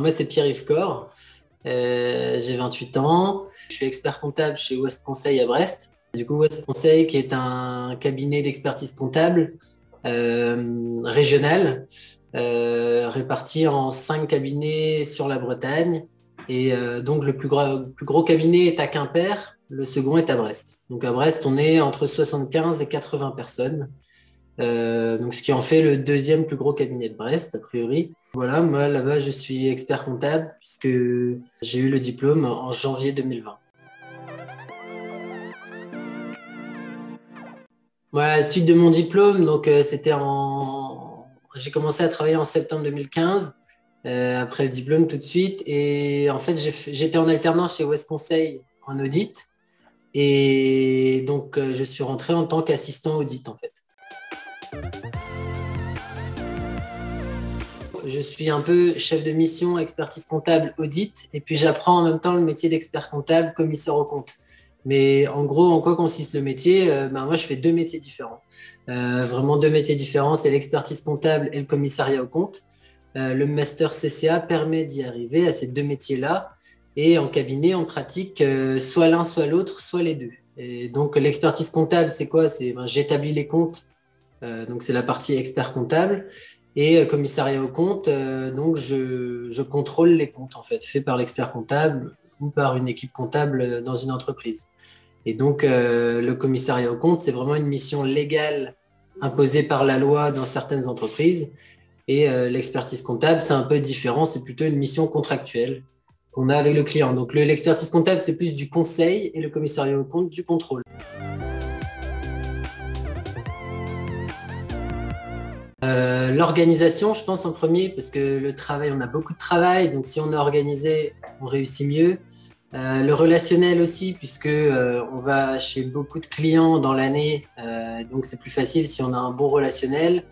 moi, c'est Pierre-Yves Corr. J'ai 28 ans. Je suis expert comptable chez Ouest Conseil à Brest. Du coup, Ouest Conseil, qui est un cabinet d'expertise comptable régional, réparti en 5 cabinets sur la Bretagne. Et donc, le plus gros cabinet est à Quimper, le second est à Brest. Donc, à Brest, on est entre 75 et 80 personnes. Donc, ce qui en fait le deuxième plus gros cabinet de Brest, a priori. Voilà, moi, là-bas, je suis expert comptable puisque j'ai eu le diplôme en janvier 2020. Voilà, la suite de mon diplôme, donc j'ai commencé à travailler en septembre 2015, après le diplôme tout de suite. Et en fait, j'étais en alternance chez Ouest Conseil en audit. Et donc, je suis rentré en tant qu'assistant audit, en fait. Je suis un peu chef de mission, expertise comptable, audit, et puis j'apprends en même temps le métier d'expert comptable, commissaire aux comptes. Mais en gros, en quoi consiste le métier? Moi, je fais 2 métiers différents. Vraiment 2 métiers différents, c'est l'expertise comptable et le commissariat aux comptes. Le master CCA permet d'y arriver à ces 2 métiers-là. Et en cabinet, on pratique soit l'un, soit l'autre, soit les deux. Et donc, l'expertise comptable, c'est quoi? J'établis les comptes, donc c'est la partie expert comptable. Et commissariat aux comptes, donc je contrôle les comptes, en fait, faits par l'expert comptable ou par une équipe comptable dans une entreprise. Et donc, le commissariat aux comptes, c'est vraiment une mission légale imposée par la loi dans certaines entreprises. Et l'expertise comptable, c'est un peu différent, c'est plutôt une mission contractuelle qu'on a avec le client. Donc, l'expertise comptable, c'est plus du conseil et le commissariat aux comptes, du contrôle. L'organisation, je pense en premier, parce que le travail, on a beaucoup de travail, donc si on est organisé, on réussit mieux. Le relationnel aussi, puisque on va chez beaucoup de clients dans l'année, donc c'est plus facile si on a un bon relationnel.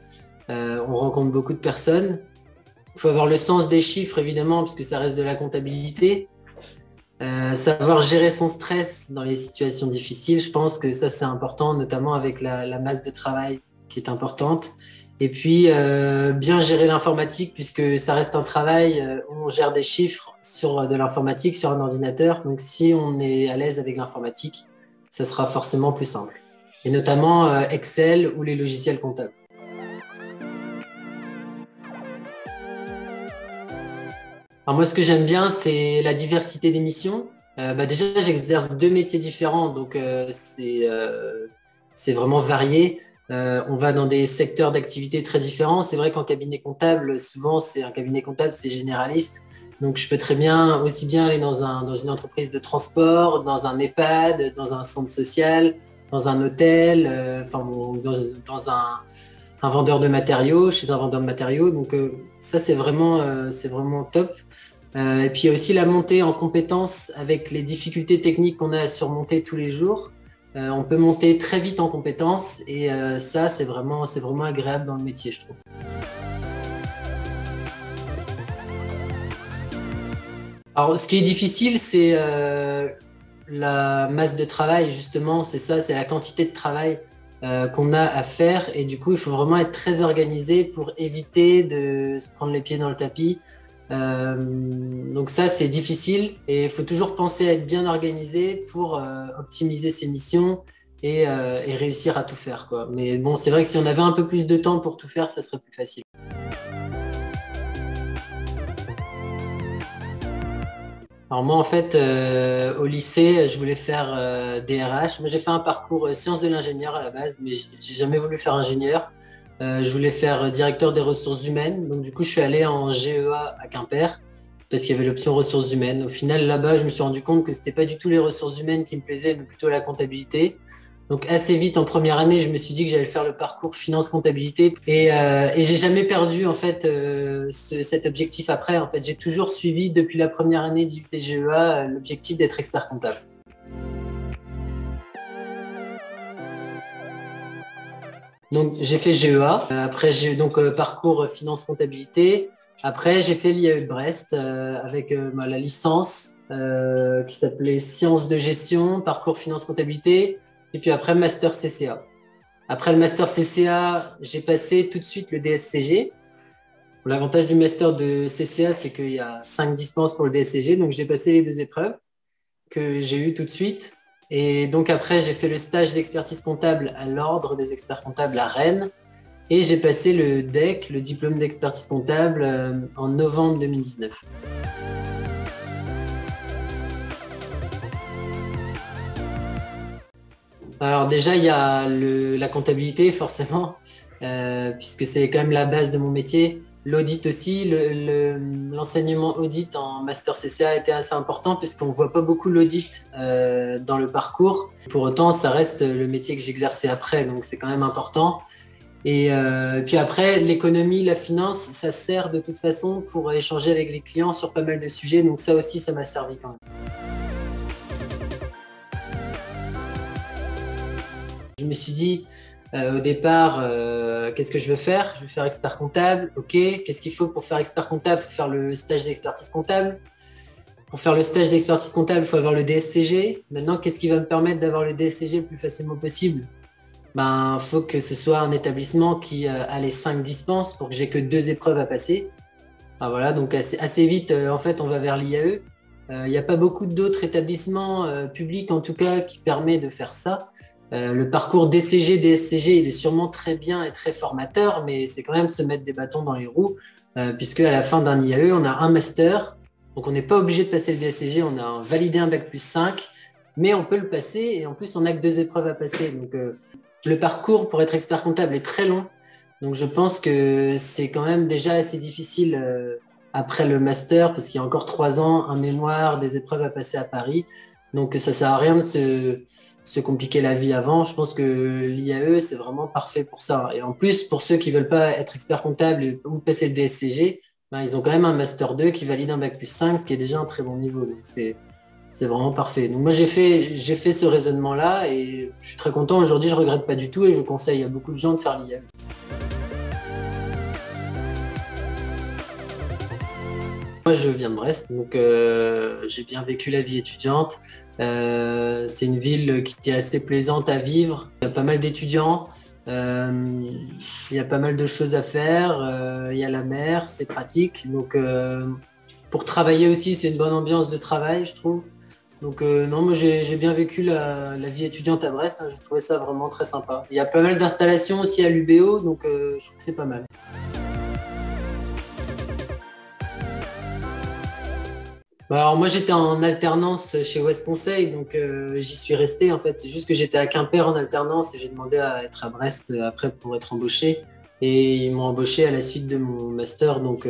On rencontre beaucoup de personnes. Il faut avoir le sens des chiffres, évidemment, parce que ça reste de la comptabilité. Savoir gérer son stress dans les situations difficiles, je pense que ça, c'est important, notamment avec la masse de travail qui est importante. Et puis, bien gérer l'informatique, puisque ça reste un travail où on gère des chiffres sur de l'informatique, sur un ordinateur. Donc, si on est à l'aise avec l'informatique, ça sera forcément plus simple. Et notamment Excel ou les logiciels comptables. Alors moi, ce que j'aime bien, c'est la diversité des missions. Déjà, j'exerce 2 métiers différents, donc c'est vraiment varié. On va dans des secteurs d'activité très différents. C'est vrai qu'en cabinet comptable, souvent, c'est un cabinet comptable, c'est généraliste. Donc, je peux très bien, aussi bien aller dans une entreprise de transport, dans un EHPAD, dans un centre social, dans un hôtel, dans un vendeur de matériaux, chez un vendeur de matériaux. Donc, ça, c'est vraiment top. Et puis, il y a aussi la montée en compétences avec les difficultés techniques qu'on a à surmonter tous les jours. On peut monter très vite en compétences et ça, c'est vraiment agréable dans le métier, je trouve. Alors, ce qui est difficile, c'est la masse de travail, justement. C'est ça, c'est la quantité de travail qu'on a à faire. Et du coup, il faut vraiment être très organisé pour éviter de se prendre les pieds dans le tapis. Donc ça, c'est difficile et il faut toujours penser à être bien organisé pour optimiser ses missions et réussir à tout faire, quoi. Mais bon, c'est vrai que si on avait un peu plus de temps pour tout faire, ça serait plus facile. Alors moi, en fait, au lycée, je voulais faire DRH. Moi, j'ai fait un parcours sciences de l'ingénieur à la base, mais j'ai jamais voulu faire ingénieur. Je voulais faire directeur des ressources humaines. Donc, du coup, je suis allé en GEA à Quimper parce qu'il y avait l'option ressources humaines. Au final, là-bas, je me suis rendu compte que c'était pas du tout les ressources humaines qui me plaisaient, mais plutôt la comptabilité. Donc, assez vite, en première année, je me suis dit que j'allais faire le parcours finance-comptabilité. Et j'ai jamais perdu, en fait, cet objectif après. En fait, j'ai toujours suivi, depuis la première année d'IUT GEA, l'objectif d'être expert comptable. Donc, j'ai fait GEA. Après, j'ai eu donc parcours finance-comptabilité. Après, j'ai fait l'IAE de Brest avec la licence qui s'appelait Sciences de gestion, parcours finance-comptabilité. Et puis après, master CCA. Après le master CCA, j'ai passé tout de suite le DSCG. L'avantage du master de CCA, c'est qu'il y a 5 dispenses pour le DSCG. Donc, j'ai passé les 2 épreuves que j'ai eues tout de suite. Et donc, après, j'ai fait le stage d'expertise comptable à l'Ordre des experts comptables à Rennes. Et j'ai passé le DEC, le diplôme d'expertise comptable, en novembre 2019. Alors déjà, il y a la comptabilité, forcément, puisque c'est quand même la base de mon métier. L'audit aussi, l'enseignement audit en master CCA était assez important, puisqu'on ne voit pas beaucoup l'audit dans le parcours. Pour autant, ça reste le métier que j'exerçais après, donc c'est quand même important. Et puis après, l'économie, la finance, ça sert de toute façon pour échanger avec les clients sur pas mal de sujets, donc ça aussi, ça m'a servi quand même. Je me suis dit au départ, qu'est-ce que je veux faire? Je veux faire expert comptable, ok. Qu'est-ce qu'il faut pour faire expert comptable? Il faut faire le stage d'expertise comptable. Pour faire le stage d'expertise comptable, il faut avoir le DSCG. Maintenant, qu'est-ce qui va me permettre d'avoir le DSCG le plus facilement possible? Ben, faut que ce soit un établissement qui a les 5 dispenses pour que j'ai que 2 épreuves à passer. Ah, voilà, donc assez vite, en fait, on va vers l'IAE. Il n'y a pas beaucoup d'autres établissements publics, en tout cas, qui permettent de faire ça. Le parcours DCG, DSCG, il est sûrement très bien et très formateur, mais c'est quand même se mettre des bâtons dans les roues, puisque à la fin d'un IAE, on a un master, donc on n'est pas obligé de passer le DSCG, on a validé un bac+5, mais on peut le passer, et en plus, on n'a que 2 épreuves à passer. Donc, le parcours pour être expert comptable est très long, donc je pense que c'est quand même déjà assez difficile après le master, parce qu'il y a encore 3 ans, un mémoire, des épreuves à passer à Paris, donc ça ne sert à rien de se compliquer la vie avant. Je pense que l'IAE, c'est vraiment parfait pour ça. Et en plus, pour ceux qui ne veulent pas être expert comptable ou passer le DSCG, ben, ils ont quand même un Master 2 qui valide un bac+5, ce qui est déjà un très bon niveau. Donc c'est vraiment parfait. Donc moi, j'ai fait ce raisonnement-là et je suis très content. Aujourd'hui, je ne regrette pas du tout et je conseille à beaucoup de gens de faire l'IAE. Moi, je viens de Brest, donc j'ai bien vécu la vie étudiante. C'est une ville qui est assez plaisante à vivre. Il y a pas mal d'étudiants, il y a pas mal de choses à faire. Il y a la mer, c'est pratique. Donc, pour travailler aussi, c'est une bonne ambiance de travail, je trouve. Donc, non, moi, j'ai bien vécu la vie étudiante à Brest. Hein, j'ai trouvé ça vraiment très sympa. Il y a pas mal d'installations aussi à l'UBO, donc je trouve que c'est pas mal. Bah, alors moi j'étais en alternance chez West Conseil, donc j'y suis resté en fait. C'est juste que j'étais à Quimper en alternance et j'ai demandé à être à Brest après pour être embauché. Et ils m'ont embauché à la suite de mon master. Donc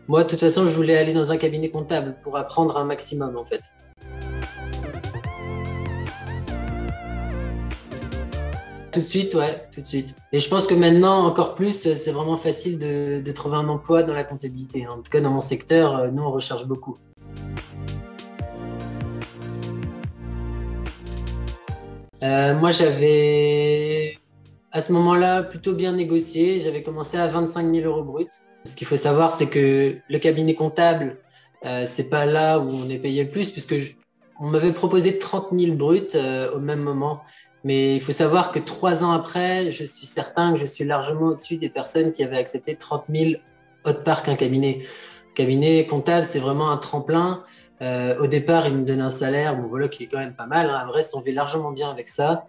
moi de toute façon je voulais aller dans un cabinet comptable pour apprendre un maximum en fait. Tout de suite, ouais, tout de suite. Et je pense que maintenant encore plus, c'est vraiment facile de trouver un emploi dans la comptabilité, hein. En tout cas dans mon secteur, nous on recherche beaucoup. Moi, j'avais à ce moment-là plutôt bien négocié. J'avais commencé à 25 000 euros brut. Ce qu'il faut savoir, c'est que le cabinet comptable, c'est pas là où on est payé le plus, puisque on m'avait proposé 30 000 bruts au même moment. Mais il faut savoir que 3 ans après, je suis certain que je suis largement au-dessus des personnes qui avaient accepté 30 000 autre part qu'un cabinet. Cabinet comptable, c'est vraiment un tremplin. Au départ, ils me donnaient un salaire, bon voilà, qui est quand même pas mal, hein. Reste, on vit largement bien avec ça.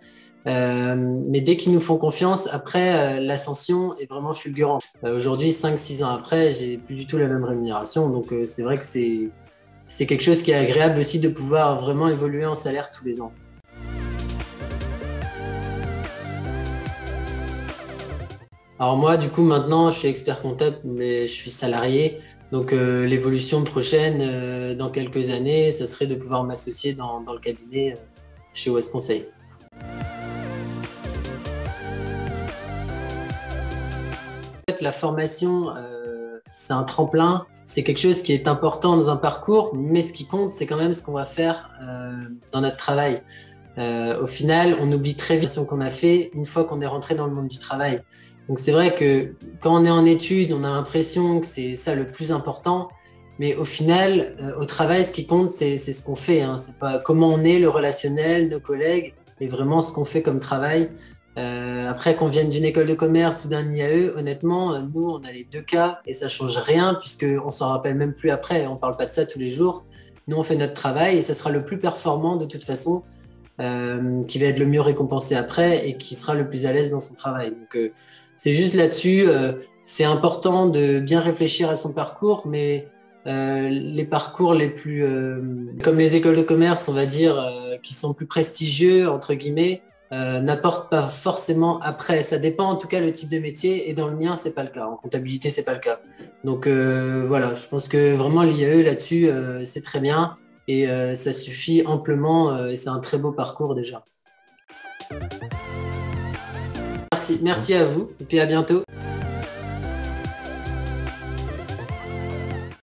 Mais dès qu'ils nous font confiance, après, l'ascension est vraiment fulgurante. Aujourd'hui, 5-6 ans après, j'ai plus du tout la même rémunération. Donc, c'est vrai que c'est quelque chose qui est agréable aussi de pouvoir vraiment évoluer en salaire tous les ans. Alors moi, du coup, maintenant, je suis expert comptable, mais je suis salarié. Donc l'évolution prochaine, dans quelques années, ça serait de pouvoir m'associer dans le cabinet chez West Conseil. En fait, la formation, c'est un tremplin, c'est quelque chose qui est important dans un parcours, mais ce qui compte, c'est quand même ce qu'on va faire dans notre travail. Au final, on oublie très vite ce qu'on a fait une fois qu'on est rentré dans le monde du travail. Donc c'est vrai que quand on est en études, on a l'impression que c'est ça le plus important, mais au final, au travail, ce qui compte, c'est ce qu'on fait, hein. C'est pas comment on est, le relationnel, nos collègues, mais vraiment ce qu'on fait comme travail. Après, qu'on vienne d'une école de commerce ou d'un IAE, honnêtement, nous, on a les deux cas et ça change rien puisqu'on s'en rappelle même plus après. On parle pas de ça tous les jours. Nous, on fait notre travail et ça sera le plus performant de toute façon, qui va être le mieux récompensé après et qui sera le plus à l'aise dans son travail. Donc, c'est juste là-dessus. C'est important de bien réfléchir à son parcours, mais les parcours les plus, comme les écoles de commerce, on va dire, qui sont plus prestigieux, entre guillemets, n'apportent pas forcément après. Ça dépend en tout cas le type de métier et dans le mien, c'est pas le cas. En comptabilité, c'est pas le cas. Donc voilà, je pense que vraiment l'IAE là-dessus, c'est très bien et ça suffit amplement et c'est un très beau parcours déjà. Merci à vous et puis à bientôt.